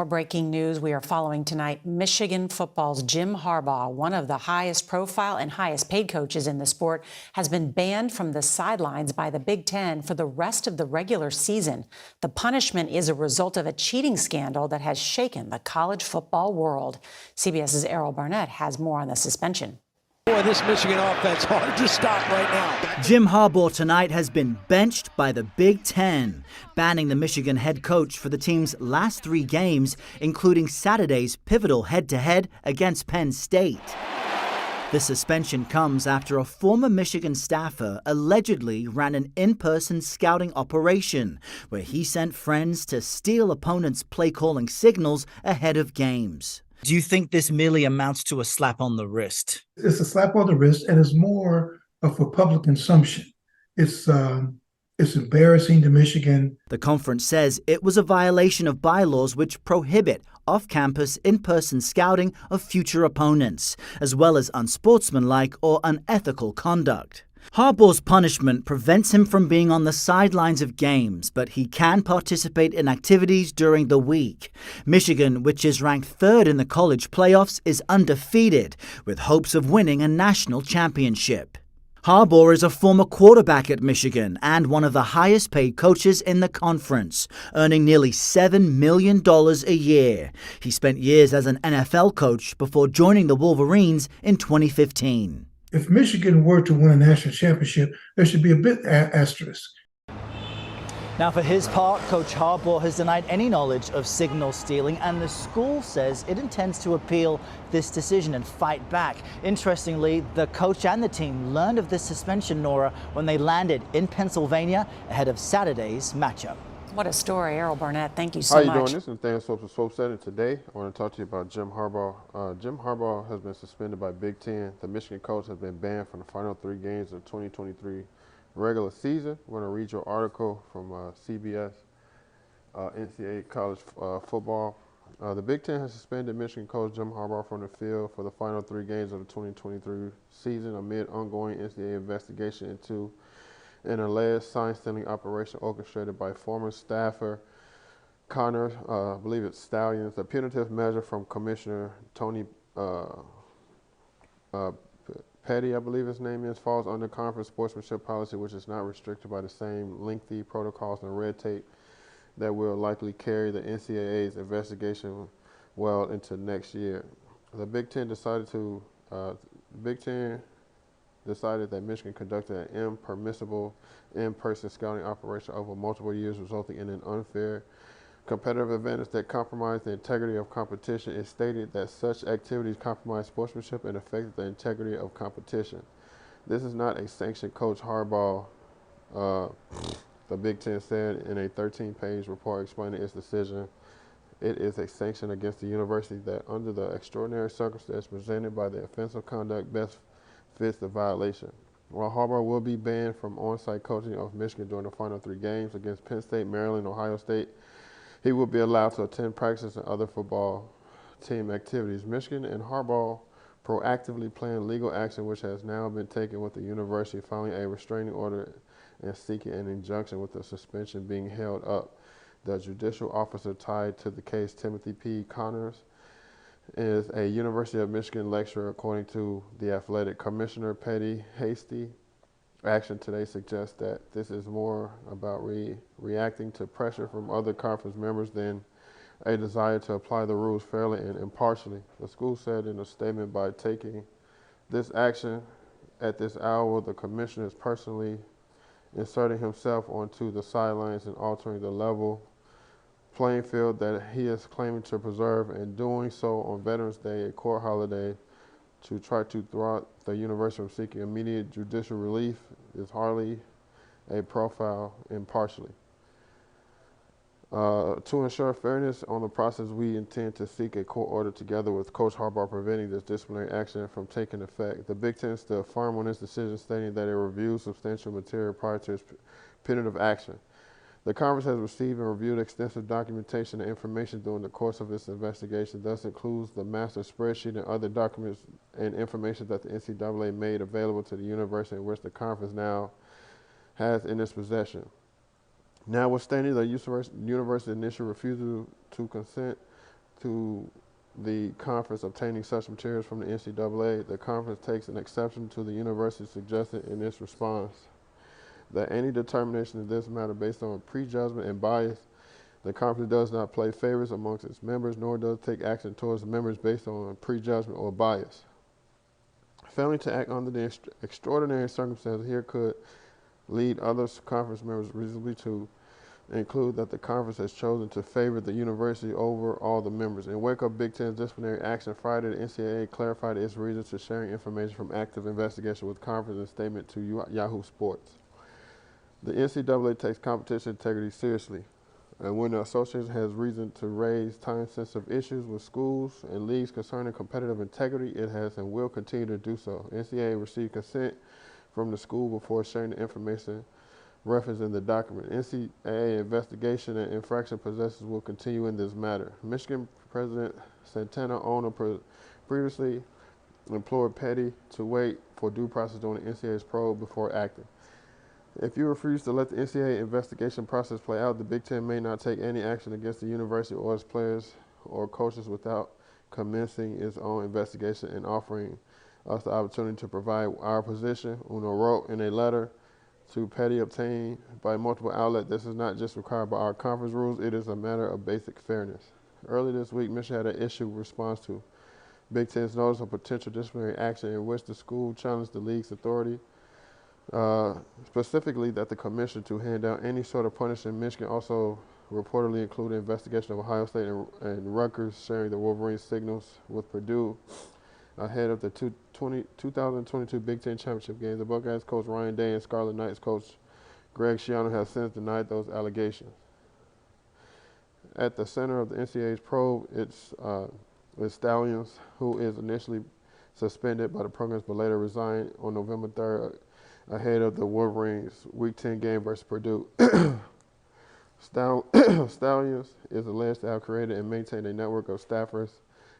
more breaking news we are following tonight. Michigan football's Jim Harbaugh, one of the highest profile and highest paid coaches in the sport, has been banned from the sidelines by the Big Ten for the rest of the regular season. The punishment is a result of a cheating scandal that has shaken the college football world. CBS's Errol Barnett has more on the suspension. Boy, this Michigan offense hard to stop right now. Jim Harbaugh tonight has been benched by the Big Ten, banning the Michigan head coach for the team's last 3 games, including Saturday's pivotal head-to-head against Penn State. The suspension comes after a former Michigan staffer allegedly ran an in-person scouting operation where he sent friends to steal opponents' play-calling signals ahead of games. Do you think this merely amounts to a slap on the wrist? It's a slap on the wrist, and it's more for public consumption. It's embarrassing to Michigan. The conference says it was a violation of bylaws which prohibit off-campus, in-person scouting of future opponents, as well as unsportsmanlike or unethical conduct. Harbaugh's punishment prevents him from being on the sidelines of games, but he can participate in activities during the week. Michigan, which is ranked 3rd in the college playoffs, is undefeated, with hopes of winning a national championship. Harbaugh is a former quarterback at Michigan and one of the highest-paid coaches in the conference, earning nearly $7 million a year. He spent years as an NFL coach before joining the Wolverines in 2015. If Michigan were to win a national championship, there should be a bit asterisk. Now, for his part, Coach Harbaugh has denied any knowledge of signal stealing, and the school says it intends to appeal this decision and fight back. Interestingly, the coach and the team learned of this suspension, Nora, when they landed in Pennsylvania ahead of Saturday's matchup. What a story, Errol Barnett. Thank you so much. How you doing? This is Dan Soaps of Soap Setting. Today, I want to talk to you about Jim Harbaugh. Jim Harbaugh has been suspended by Big Ten. The Michigan coach has been banned from the final 3 games of the 2023 regular season. I'm going to read your article from CBS, NCAA college football. The Big Ten has suspended Michigan coach Jim Harbaugh from the field for the final 3 games of the 2023 season amid ongoing NCAA investigation into an alleged sign-stealing operation orchestrated by former staffer Connor, I believe it's Stallions. The punitive measure from Commissioner Tony Petty, I believe his name is, falls under conference sportsmanship policy, which is not restricted by the same lengthy protocols and red tape that will likely carry the NCAA's investigation well into next year. The Big Ten decided that Michigan conducted an impermissible in-person scouting operation over multiple years, resulting in an unfair competitive advantage that compromised the integrity of competition. It stated that such activities compromised sportsmanship and affected the integrity of competition. This is not a sanction, Coach Harbaugh, the Big Ten said in a 13-page report explaining its decision. It is a sanction against the university that, under the extraordinary circumstances presented by the offensive conduct, best fits the violation. While Harbaugh will be banned from on-site coaching of Michigan during the final 3 games against Penn State, Maryland, and Ohio State, he will be allowed to attend practices and other football team activities. Michigan and Harbaugh proactively planned legal action, which has now been taken with the university filing a restraining order and seeking an injunction with the suspension being held up. The judicial officer tied to the case, Timothy P. Connors, is a University of Michigan lecturer. According to the athletic commissioner, Petty hasty action today suggests that this is more about reacting to pressure from other conference members than a desire to apply the rules fairly and impartially. The school said in a statement, by taking this action at this hour, the commissioner is personally inserting himself onto the sidelines and altering the level playing field that he is claiming to preserve, and doing so on Veterans Day, a court holiday, to try to thwart the university from seeking immediate judicial relief is hardly a profile impartially. To ensure fairness on the process, we intend to seek a court order together with Coach Harbaugh preventing this disciplinary action from taking effect. The Big Ten stood firm on its decision, stating that it reviewed substantial material prior to its punitive action. The conference has received and reviewed extensive documentation and information during the course of its investigation. Thus includes the master spreadsheet and other documents and information that the NCAA made available to the university, in which the conference now has in its possession. Notwithstanding the university's initial refusal to consent, to the conference obtaining such materials from the NCAA, the conference takes an exception to the university suggested in its response that any determination of this matter based on prejudgment and bias, the conference does not play favorites amongst its members, nor does it take action towards the members based on prejudgment or bias. Failing to act under the extraordinary circumstances here could lead other conference members reasonably to include that the conference has chosen to favor the university over all the members. In wake of Big Ten's disciplinary action Friday, the NCAA clarified its reasons for sharing information from active investigation with conference in a statement to Yahoo Sports. The NCAA takes competition integrity seriously, and when the association has reason to raise time-sensitive issues with schools and leagues concerning competitive integrity, it has and will continue to do so. NCAA received consent from the school before sharing the information referenced in the document. NCAA investigation and infraction possessions will continue in this matter. Michigan President Santana Ono previously implored Petty to wait for due process during the NCAA's probe before acting. If you refuse to let the NCAA investigation process play out, the Big Ten may not take any action against the university or its players or coaches without commencing its own investigation and offering us the opportunity to provide our position. Uno wrote in a letter to Petty obtained by multiple outlets, this is not just required by our conference rules, it is a matter of basic fairness. Early this week, Michigan had an issue response to Big Ten's notice of potential disciplinary action in which the school challenged the league's authority, specifically that the commission to hand down any sort of punishment. Michigan also reportedly included investigation of Ohio State and Rutgers sharing the Wolverines signals with Purdue ahead of the 2022 Big Ten Championship games. The Buckeyes coach Ryan Day and Scarlet Knights coach Greg Schiano have since denied those allegations. At the center of the NCAA's probe, it's Stallions, who is initially suspended by the programs but later resigned on November 3rd ahead of the Wolverines' Week 10 game versus Purdue. Stallions is alleged to have created and maintained a network of staffers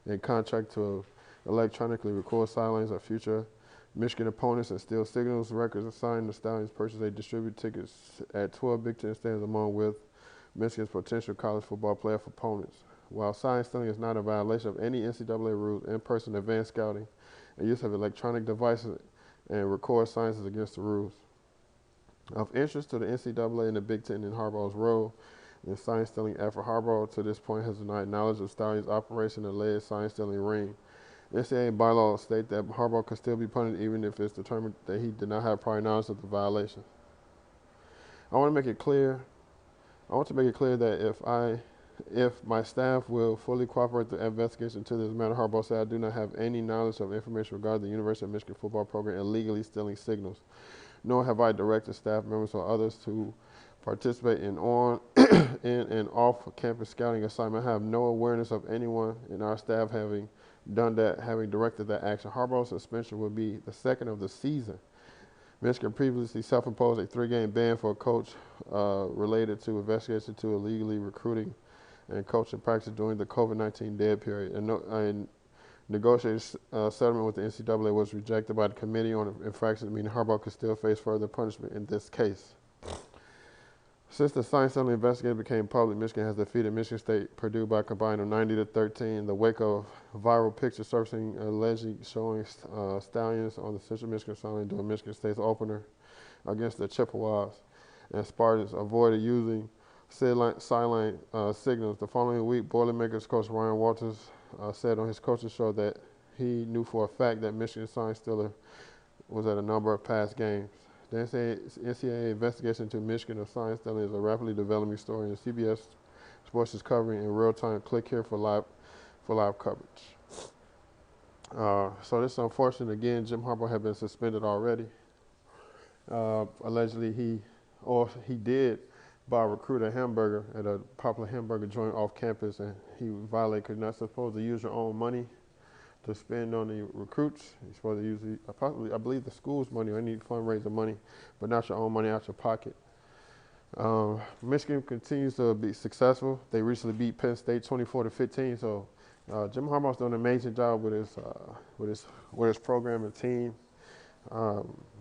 and contract to electronically record sidelines of future Michigan opponents and steal signals. Records assigned the Stallions purchase and distribute tickets at 12 Big Ten stadiums along with Michigan's potential college football playoff opponents. While sign stealing is not a violation of any NCAA rules, in-person advanced scouting and use of electronic devices and record signs is against the rules. Of interest to the NCAA and the Big Ten in Harbaugh's role in sign stealing effort, Harbaugh to this point has denied knowledge of Stallions' operation and alleged sign stealing ring. NCAA bylaws state that Harbaugh could still be punished even if it's determined that he did not have prior knowledge of the violation. I want to make it clear that if my staff will fully cooperate with the investigation into this matter, Harbaugh said, I do not have any knowledge of information regarding the University of Michigan football program illegally stealing signals, nor have I directed staff members or others to participate in on in and off campus scouting assignment. I have no awareness of anyone in our staff having done that, having directed that action. Harbaugh's suspension will be the second of the season. Michigan previously self-imposed a 3-game ban for a coach related to investigation to illegally recruiting and coaching practice during the COVID-19 dead period. And negotiated settlement with the NCAA was rejected by the Committee on Infractions, meaning Harbaugh could still face further punishment in this case. Since the sign stealing investigation became public, Michigan has defeated Michigan State Purdue by a combined of 90-13 in the wake of viral pictures surfacing allegedly showing Stallions on the Central Michigan sideline during Michigan State's opener against the Chippewas, and Spartans avoided using sideline signals. The following week, Boilermakers coach Ryan Walters said on his coaching show that he knew for a fact that Michigan sign stealer was at a number of past games. The NCAA investigation into Michigan of sign stealing is a rapidly developing story, and CBS Sports is covering in real time. Click here for live coverage. So this is unfortunate. Again, Jim Harbaugh had been suspended already. Allegedly, he did buy a recruiter hamburger at a popular hamburger joint off campus, and he violated. You're not supposed to use your own money to spend on the recruits. You're supposed to use, I believe, the school's money or any fundraiser money, but not your own money out your pocket. Michigan continues to be successful. They recently beat Penn State 24-15. So Jim Harbaugh's doing an amazing job with his program and team.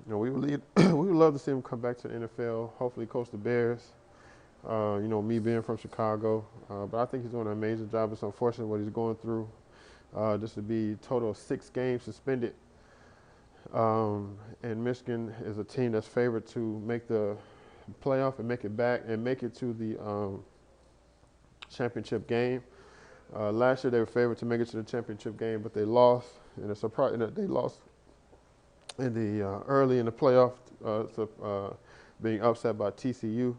We would love to see him come back to the NFL. Hopefully, coach the Bears. You know, me being from Chicago, but I think he's doing an amazing job. It's unfortunate what he's going through. Just to be total of 6 games suspended. And Michigan is a team that's favored to make the playoff and make it back and make it to the championship game. Last year they were favored to make it to the championship game, but they lost. And it's surprising that they lost in the early in the playoff, being upset by TCU.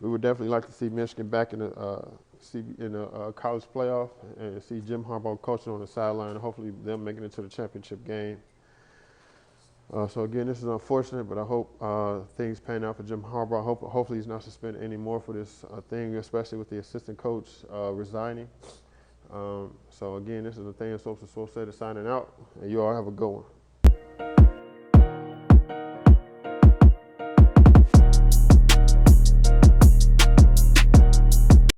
We would definitely like to see Michigan back in the college playoff and see Jim Harbaugh coaching on the sideline, and hopefully them making it to the championship game. So again, this is unfortunate, but I hope things pan out for Jim Harbaugh. Hopefully he's not suspended anymore for this thing, especially with the assistant coach resigning. So again, this is the thing. So signing out, and you all have a good one.